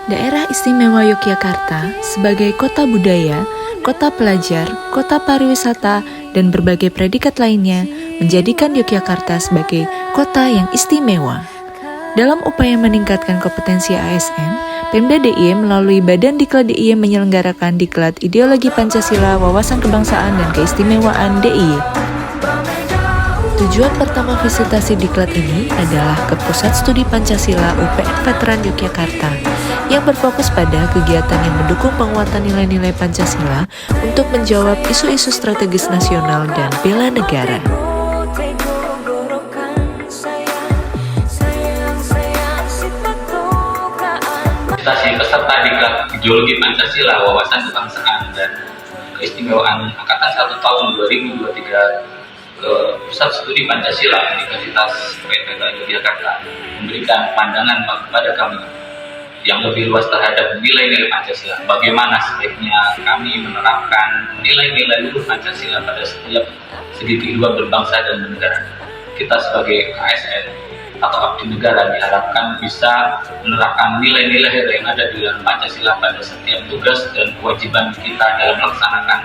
Daerah Istimewa Yogyakarta sebagai kota budaya, kota pelajar, kota pariwisata, dan berbagai predikat lainnya menjadikan Yogyakarta sebagai kota yang istimewa. Dalam upaya meningkatkan kompetensi ASN, Pemda DIY melalui Badan Diklat DIY menyelenggarakan Diklat Ideologi Pancasila, Wawasan Kebangsaan, dan Keistimewaan DIY. Tujuan pertama visitasi Diklat ini adalah ke Pusat Studi Pancasila UPN Veteran Yogyakarta yang berfokus pada kegiatan yang mendukung penguatan nilai-nilai Pancasila untuk menjawab isu-isu strategis nasional dan bela negara. Visitasi peserta Diklat Ideologi Pancasila, Wawasan Kebangsaan, dan Keistimewaan Angkatan 1 tahun 2023 ke Pusat Studi Pancasila Universitas UPN Yogyakarta memberikan pandangan kepada kami yang lebih luas terhadap nilai-nilai Pancasila. Bagaimana sebaiknya kami menerapkan nilai-nilai luhur Pancasila pada setiap segi kehidupan berbangsa dan bernegara. Kita sebagai ASN atau abdi negara diharapkan bisa menerapkan nilai-nilai yang ada di dalam Pancasila pada setiap tugas dan kewajiban kita dalam melaksanakan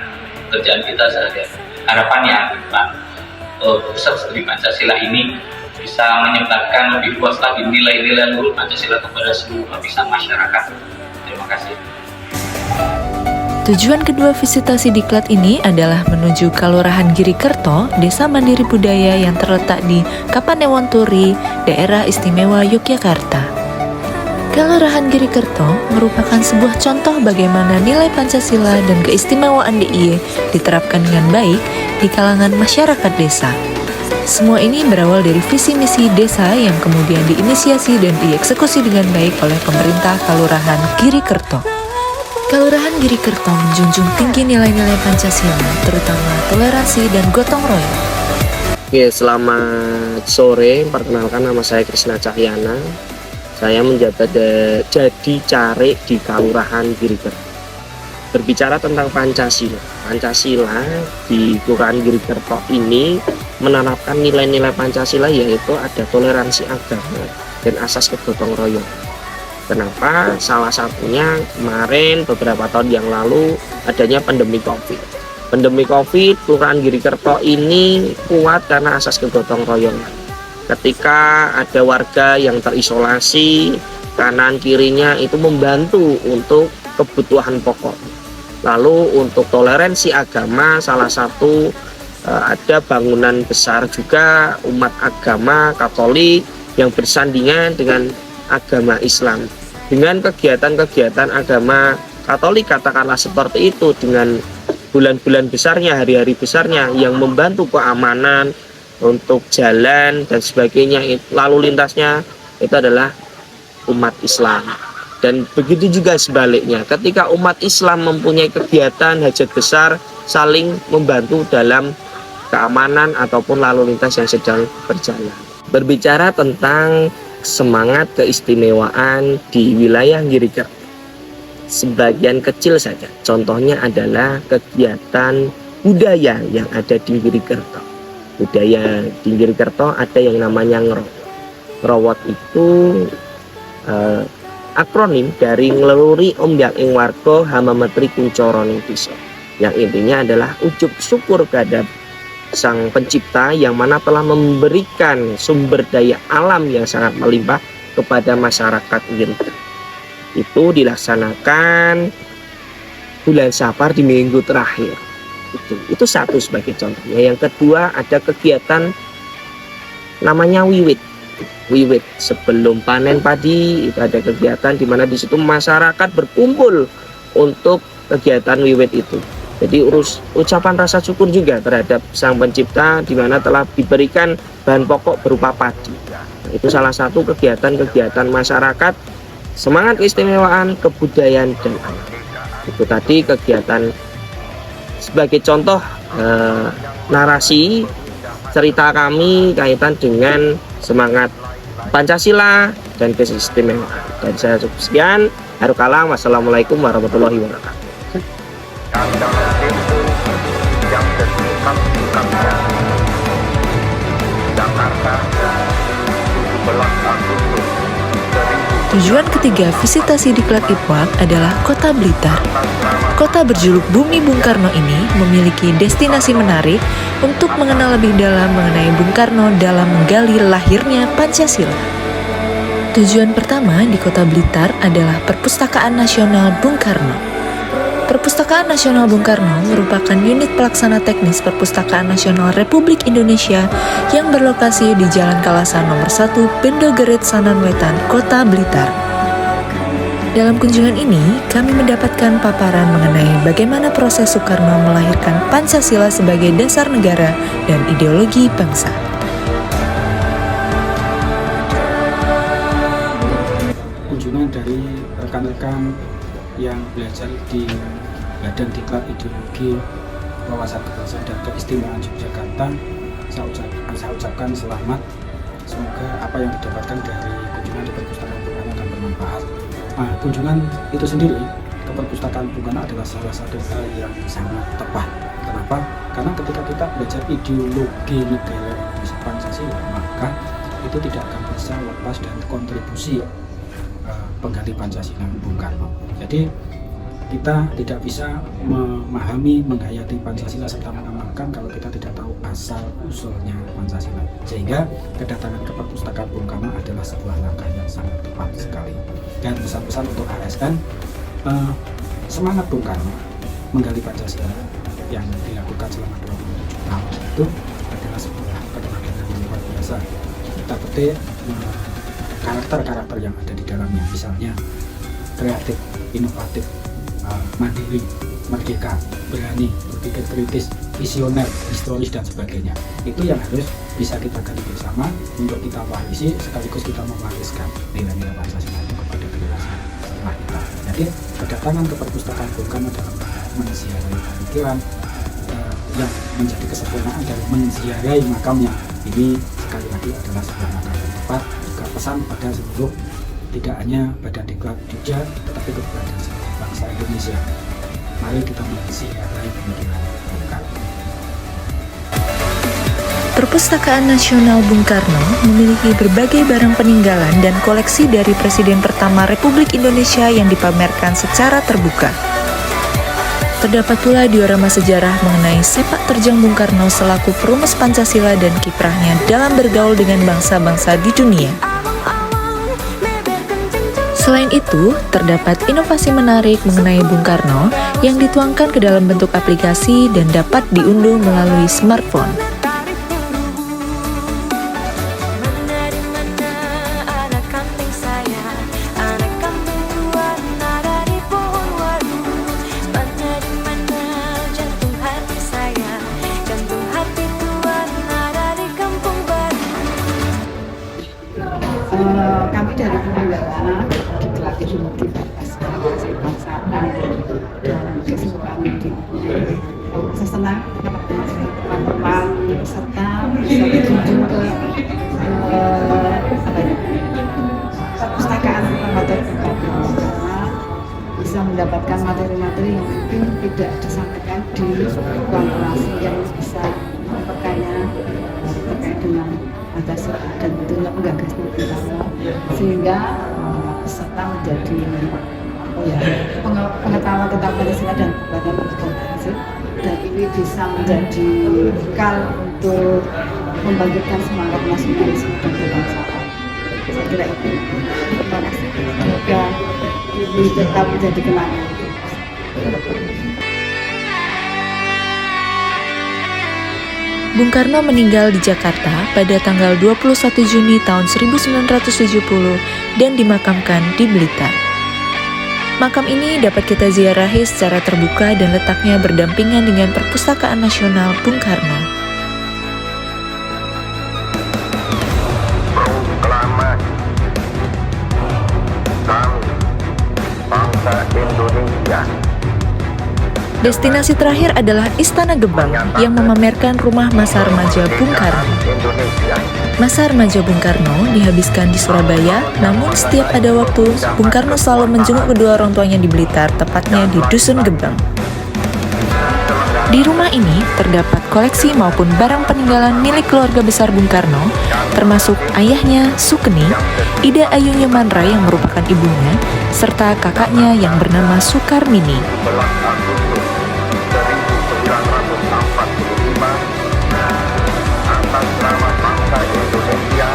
pekerjaan kita sehari-hari. Harapannya Pusat Studi Pancasila ini bisa menyebarkan lebih luas lagi nilai-nilai luhur Pancasila kepada seluruh lapisan masyarakat. Terima kasih. Tujuan kedua visitasi Diklat ini adalah menuju Kelurahan Girikerto, Desa Mandiri Budaya yang terletak di Kapanewonturi, Daerah Istimewa Yogyakarta. Kelurahan Girikerto merupakan sebuah contoh bagaimana nilai Pancasila dan keistimewaan DIY diterapkan dengan baik di kalangan masyarakat desa. Semua ini berawal dari visi misi desa yang kemudian diinisiasi dan dieksekusi dengan baik oleh pemerintah Kelurahan Girikerto. Kelurahan Girikerto menjunjung tinggi nilai-nilai Pancasila, terutama toleransi dan gotong royong. Oke, selamat sore. Perkenalkan, nama saya Krisna Cahyana. Saya menjabat jadi carik di Kelurahan Girikerto. Berbicara tentang Pancasila di Kelurahan Girikerto ini menerapkan nilai-nilai Pancasila, yaitu ada toleransi agama dan asas kegotong royong. Kenapa? Salah satunya kemarin beberapa tahun yang lalu adanya pandemi COVID. Pandemi COVID, Kelurahan Girikerto ini kuat karena asas kegotong royongan. Ketika ada warga yang terisolasi, kanan kirinya itu membantu untuk kebutuhan pokok. Lalu untuk toleransi agama, salah satu ada bangunan besar juga umat agama Katolik yang bersandingan dengan agama Islam. Dengan kegiatan-kegiatan agama Katolik, katakanlah seperti itu, dengan bulan-bulan besarnya, hari-hari besarnya yang membantu keamanan untuk jalan dan sebagainya, lalu lintasnya itu adalah umat Islam. Dan begitu juga sebaliknya, ketika umat Islam mempunyai kegiatan hajat besar, saling membantu dalam keamanan ataupun lalu lintas yang sedang berjalan. Berbicara tentang semangat keistimewaan di wilayah Girikerto, sebagian kecil saja. Contohnya adalah kegiatan budaya yang ada di Girikerto. Budaya di Girikerto ada yang namanya ngerowot. Ngerowot itu akronim dari ngeluri omyak ing warga hamametri kuncoron desa, yang intinya adalah ujub syukur kepada Sang Pencipta yang mana telah memberikan sumber daya alam yang sangat melimpah kepada masyarakat Girikerto. Itu dilaksanakan bulan Safar di minggu terakhir. Itu satu sebagai contohnya. Yang kedua, ada kegiatan namanya wiwit. Sebelum panen padi itu ada kegiatan di mana di situ masyarakat berkumpul untuk kegiatan wiwit itu. Jadi ucapan rasa syukur juga terhadap Sang Pencipta di mana telah diberikan bahan pokok berupa padi. Itu salah satu kegiatan-kegiatan masyarakat, semangat keistimewaan, kebudayaan, dan alam. Itu tadi kegiatan sebagai contoh narasi cerita kami kaitan dengan semangat Pancasila dan keistimewaan. Dan saya cukup sekian. Harukalam. Wassalamualaikum warahmatullahi wabarakatuh. Yang dekat-dekatnya Jakarta 17 Agustus 1945. Tujuan ketiga visitasi Diklat IPWAK adalah Kota Blitar. Kota berjuluk Bumi Bung Karno ini memiliki destinasi menarik untuk mengenal lebih dalam mengenai Bung Karno dalam menggali lahirnya Pancasila. Tujuan pertama di Kota Blitar adalah Perpustakaan Nasional Bung Karno. Perpustakaan Nasional Bung Karno merupakan unit pelaksana teknis Perpustakaan Nasional Republik Indonesia yang berlokasi di Jalan Kalasan nomor 1 Bendogerit Sanan Wetan, Kota Blitar. Dalam kunjungan ini, kami mendapatkan paparan mengenai bagaimana proses Soekarno melahirkan Pancasila sebagai dasar negara dan ideologi bangsa. Kunjungan dari rekan-rekan yang belajar di Badan Diklat Ideologi Wawasan Kebangsaan dan Keistimewaan Yogyakarta, saya ucapkan selamat. Semoga apa yang didapatkan dari kunjungan di Perpustakaan Bung Karno akan bermanfaat. Kunjungan itu sendiri ke Perpustakaan Bung Karno adalah salah satu hal yang sangat tepat. Kenapa? Karena ketika kita belajar ideologi negara Indonesia Pancasila, maka itu tidak akan bisa lepas dari kontribusi penggali Pancasila Bung Karno. Jadi kita tidak bisa memahami, menghayati Pancasila serta mengamalkan kalau kita tidak tahu asal usulnya Pancasila. Sehingga kedatangan ke Perpustakaan Bung Karno adalah sebuah langkah yang sangat tepat sekali. Dan pesan-pesan untuk ASN, semangat Bung Karno menggali Pancasila yang dilakukan selama 27 tahun itu adalah sebuah keterampilan yang luar biasa. Kita petik karakter-karakter yang ada di dalamnya, misalnya kreatif, inovatif, mandiri, merdeka, berani, berpikir kritis, visioner, historis dan sebagainya. Itu yang harus bisa kita gali bersama untuk kita warisi, sekaligus kita mewariskan nilai-nilai Pancasila itu kepada generasi setelah kita. Jadi kedatangan ke Perpustakaan Bung Karno dalam menziarahi pemikiran yang menjadi kesempurnaan dari menziarahi makamnya ini sekali lagi adalah sebuah langkah yang tepat. Juga pesan pada seluruh, tidak hanya Badan Diklat Jogja, tetapi kepada seluruh bangsa Indonesia. Mari kita menziarahi pemikiran Bung Karno. Perpustakaan Nasional Bung Karno memiliki berbagai barang peninggalan dan koleksi dari Presiden pertama Republik Indonesia yang dipamerkan secara terbuka. Terdapat pula diorama sejarah mengenai sepak terjang Bung Karno selaku perumus Pancasila dan kiprahnya dalam bergaul dengan bangsa-bangsa di dunia. Selain itu, terdapat inovasi menarik mengenai Bung Karno yang dituangkan ke dalam bentuk aplikasi dan dapat diunduh melalui smartphone. Kami dari penyelenggara Diklat Ideologi Kebangsaan dan Keistimewaan Yogyakarta. Saya senang teman-teman peserta bisa berkunjung ke perpustakaan materi Bung Karno karena bisa mendapatkan materi-materi yang mungkin tidak disampaikan di ruang kelas yang bisa memperkaya terkait dengan Pancasila dan tentunya menggagas Bung Karno sehingga peserta menjadi pengetahuan tentang Pancasila dan Pancasila, dan ini bisa menjadi bekal untuk membangkitkan semangat nasionalisme dan kebangsaan. Saya kira itu. Terima kasih. Semoga ini tetap menjadi kenangan. Bung Karno meninggal di Jakarta pada tanggal 21 Juni tahun 1970 dan dimakamkan di Blitar. Makam ini dapat kita ziarahi secara terbuka dan letaknya berdampingan dengan Perpustakaan Nasional Bung Karno. Proklamasi kami bangsa Indonesia. Destinasi terakhir adalah Istana Gebang yang memamerkan rumah masa remaja Bung Karno. Masa remaja Bung Karno dihabiskan di Surabaya, namun setiap ada waktu, Bung Karno selalu menjenguk kedua orang tuanya di Blitar, tepatnya di Dusun Gebang. Di rumah ini terdapat koleksi maupun barang peninggalan milik keluarga besar Bung Karno, termasuk ayahnya, Sukeni, Ida Ayu Nyomanra yang merupakan ibunya, serta kakaknya yang bernama Sukarmini. 11 Agustus 1945 atas nama bangsa Indonesia,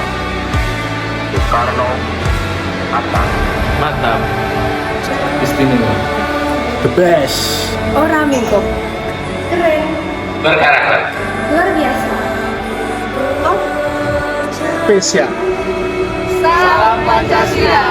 Soekarno Hatta. Mantap. Istimewa. The best. Ora mingkok. Keren. Berkarakter. Luar biasa. Top. Spesial. Salam Pancasila.